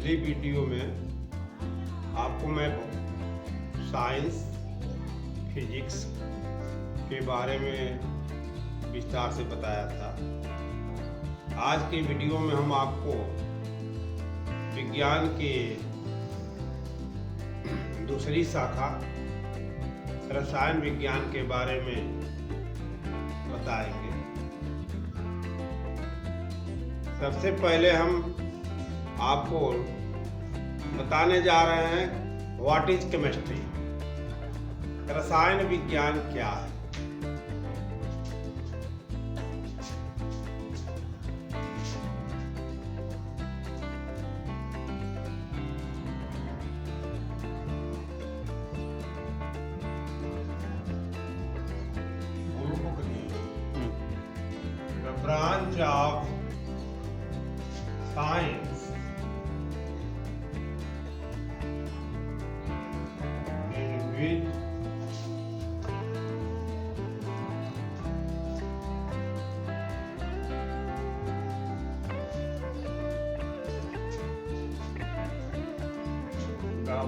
पिछली वीडियो में आपको मैं साइंस फिजिक्स के बारे में विस्तार से बताया था। आज के वीडियो में हम आपको विज्ञान के दूसरी शाखा रसायन विज्ञान के बारे में बताएंगे। सबसे पहले हम आपको बताने जा रहे हैं व्हाट इज केमिस्ट्री, रसायन विज्ञान क्या है। The branch of science in which the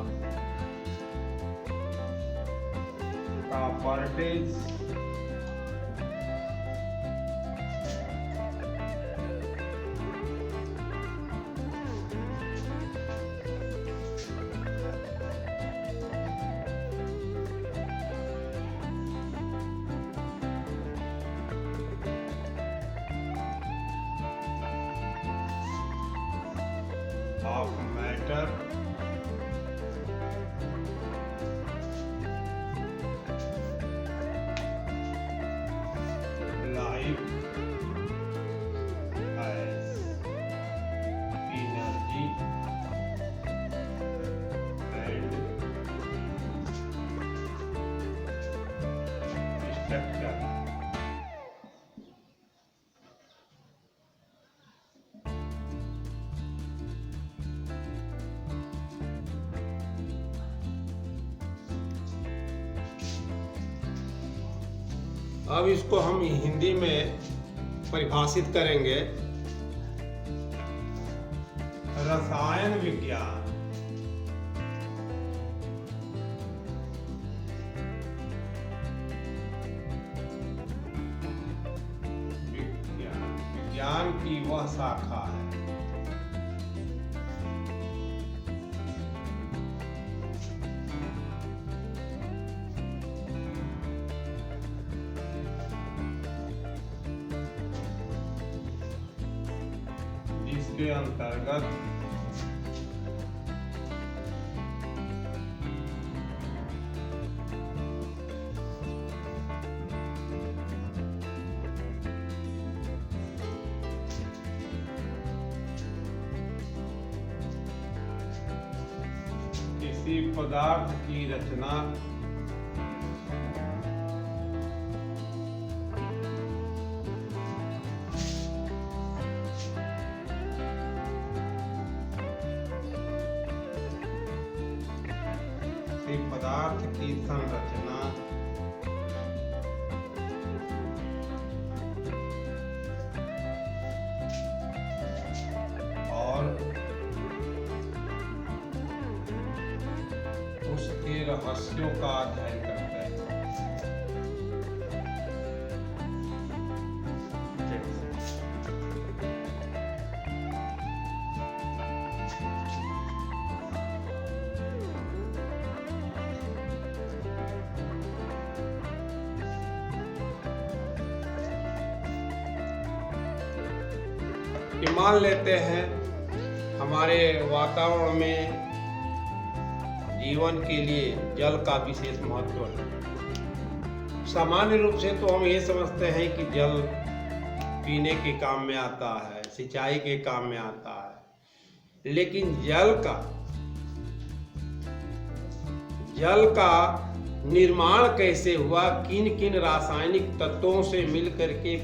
properties of matter life as energy and structure. अब इसको हम हिंदी में परिभाषित करेंगे। रसायन विज्ञान विज्ञान की वह शाखा है जिसके अंतर्गत किसी पदार्थ की रचना पदार्थ की संरचना और उसके रहस्यों का अध्ययन करते हैं। कि मान लेते हैं हमारे वातावरण में जीवन के लिए जल का विशेष महत्व है। सामान्य रूप से तो हम ये समझते हैं कि जल पीने के काम में आता है, सिंचाई के काम में आता है, लेकिन जल का निर्माण कैसे हुआ, किन किन रासायनिक तत्वों से मिलकर के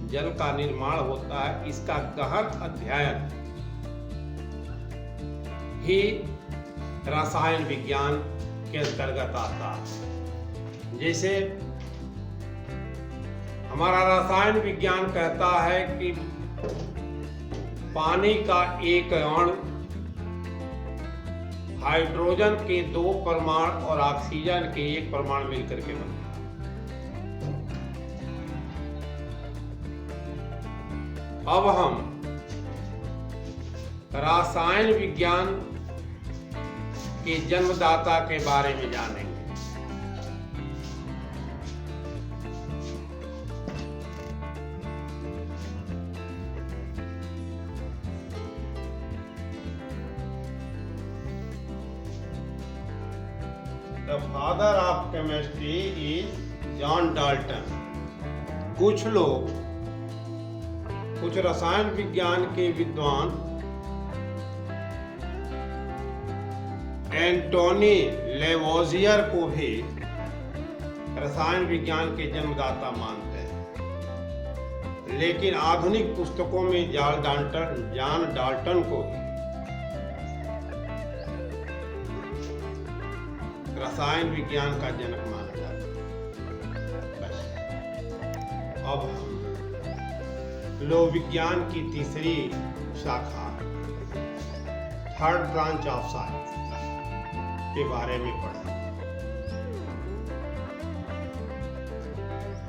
जल का निर्माण होता है, इसका गहन अध्ययन ही रसायन विज्ञान के अंतर्गत आता है। जैसे हमारा रसायन विज्ञान कहता है कि पानी का एक अणु हाइड्रोजन के 2 परमाणु और ऑक्सीजन के 1 परमाणु मिलकर के बनते हैं। अब हम रसायन विज्ञान के जन्मदाता के बारे में जानेंगे। The father of chemistry is John Dalton. कुछ रसायन विज्ञान के विद्वान एंटोनी लेवोजियर को भी रसायन विज्ञान के जन्मदाता मानते हैं, लेकिन आधुनिक पुस्तकों में जॉन डाल्टन को रसायन विज्ञान का जनक माना जाता है। बस अब हम लोक विज्ञान की तीसरी शाखा, थर्ड ब्रांच ऑफ साइंस के बारे में पढ़ा।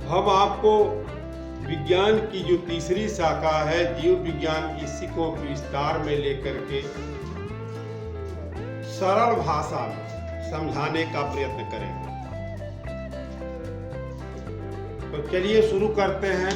हम आपको विज्ञान की जो तीसरी शाखा है जीव विज्ञान, इसी को विस्तार में लेकर के सरल भाषा में समझाने का प्रयत्न करेंगे। तो चलिए शुरू करते हैं।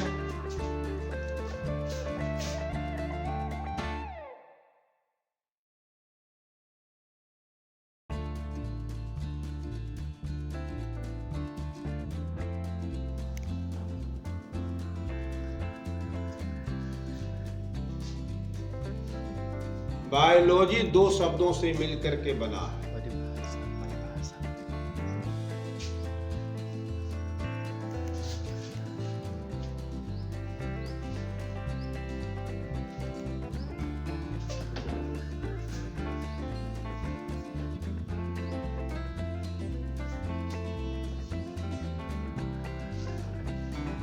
बायोलॉजी 2 शब्दों से मिलकर के बना है।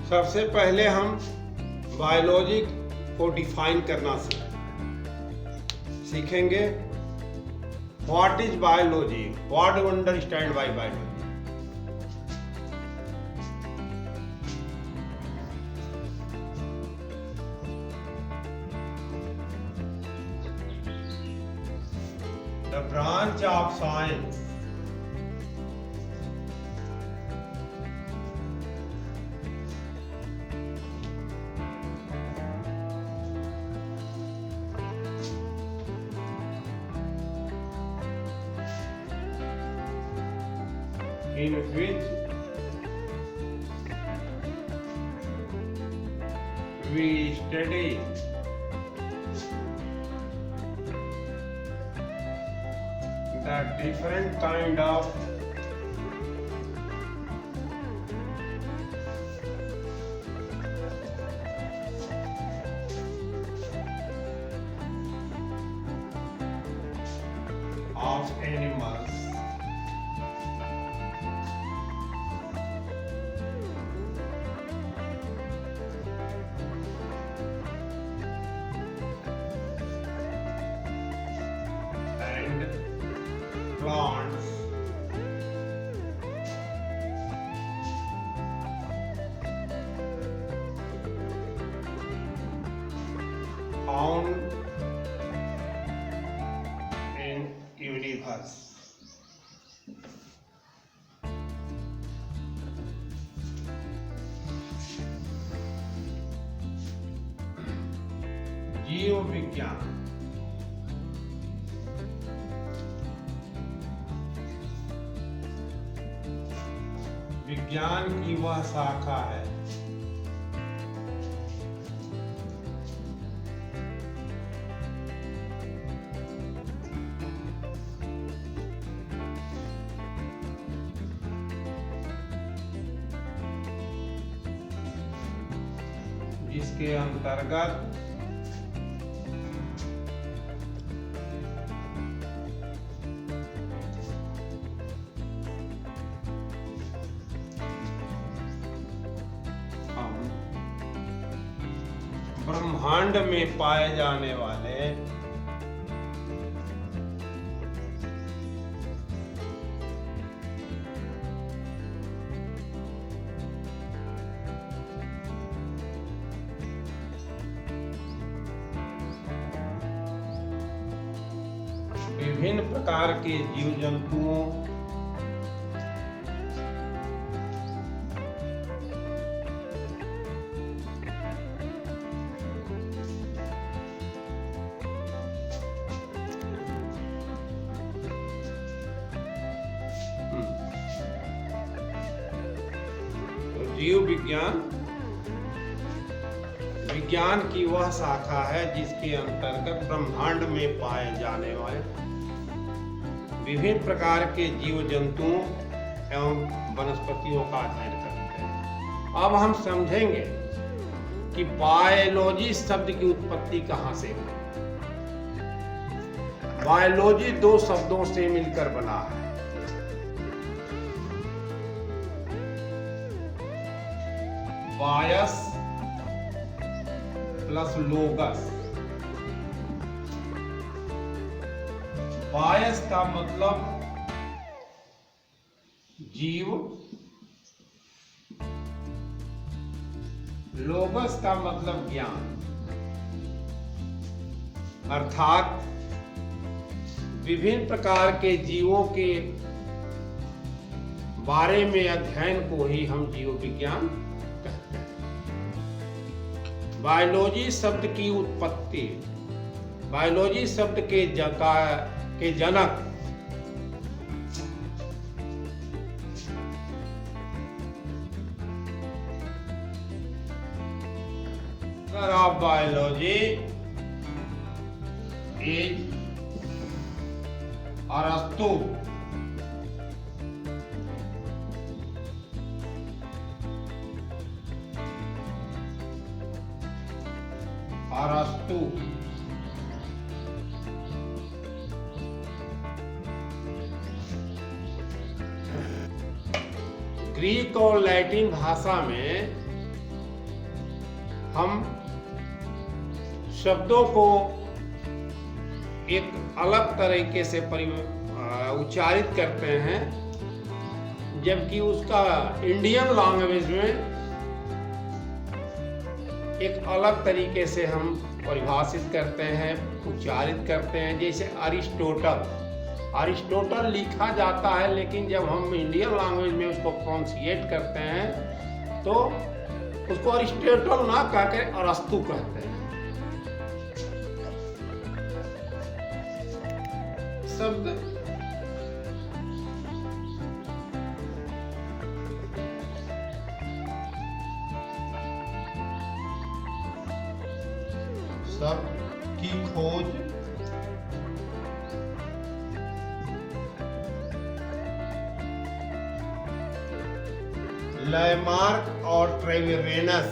सबसे पहले हम बायोलॉजी को डिफाइन करना सीखेंगे। What is biology? What do understand by biology? The branch of science in which we study the different kind of animals plants found in universe. जीव विज्ञान विज्ञान की वह शाखा है जिसके अंतर्गत ब्रह्मांड में पाए जाने वाले विभिन्न प्रकार के जीव जंतुओं जीव विज्ञान की वह शाखा है जिसके अंतर्गत ब्रह्मांड में पाए जाने वाले विभिन्न प्रकार के जीव जंतुओं एवं वनस्पतियों का अध्ययन करते हैं। अब हम समझेंगे कि बायोलॉजी शब्द की उत्पत्ति कहां से हुई। बायोलॉजी दो शब्दों से मिलकर बना है। बायस प्लस लोगस। बायस का मतलब जीव, लोगस का मतलब ज्ञान, अर्थात विभिन्न प्रकार के जीवों के बारे में अध्ययन को ही हम जीव विज्ञान कहते हैं। बायोलॉजी शब्द की उत्पत्ति, बायोलॉजी शब्द के जनक of biology is अरस्तु। अरस्तु ग्रीक और लैटिन भाषा में हम शब्दों को एक अलग तरीके से उच्चारित करते हैं, जबकि उसका इंडियन लैंग्वेज में एक अलग तरीके से हम परिभाषित करते हैं, उच्चारित करते हैं। जैसे अरिस्टोटल लिखा जाता है, लेकिन जब हम इंडियन लैंग्वेज में उसको प्रोनाउंसिएट करते हैं तो उसको अरिस्टोटल ना कहकर अरस्तु कहते हैं। शब्द की खोज लैमार्क और ट्रेविरेनस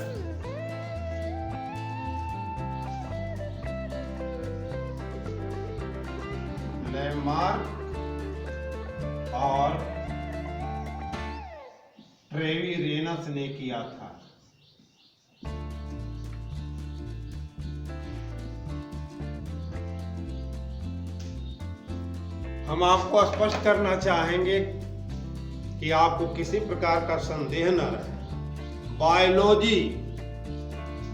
और ट्रेविरेनस ने किया था। हम आपको स्पष्ट करना चाहेंगे कि आपको किसी प्रकार का संदेह न रहे।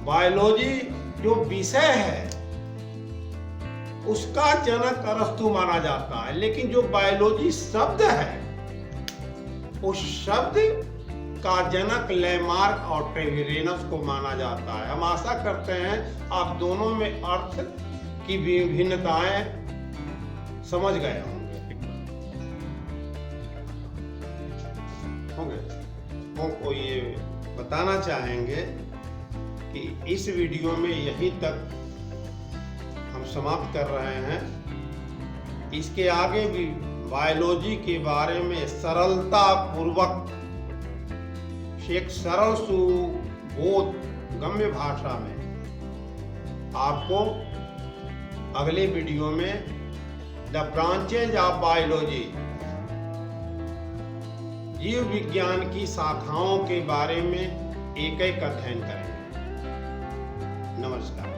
बायोलॉजी जो विषय है उसका जनक अरस्तु माना जाता है, लेकिन जो बायोलॉजी शब्द है उस शब्द का जनक लैमार्क और ट्रेविरेनस को माना जाता है। हम आशा करते हैं आप दोनों में अर्थ की विभिन्नताएं समझ गए होंगे। को ये बताना चाहेंगे कि इस वीडियो में यहीं तक हम समाप्त कर रहे हैं। इसके आगे भी बायोलॉजी के बारे में सरलता पूर्वक एक सरल सुबोध गम्य भाषा में आपको अगले वीडियो में द ब्रांचेज ऑफ बायोलॉजी, जीव विज्ञान की शाखाओं के बारे में एक एक अध्ययन करेंगे। नमस्कार।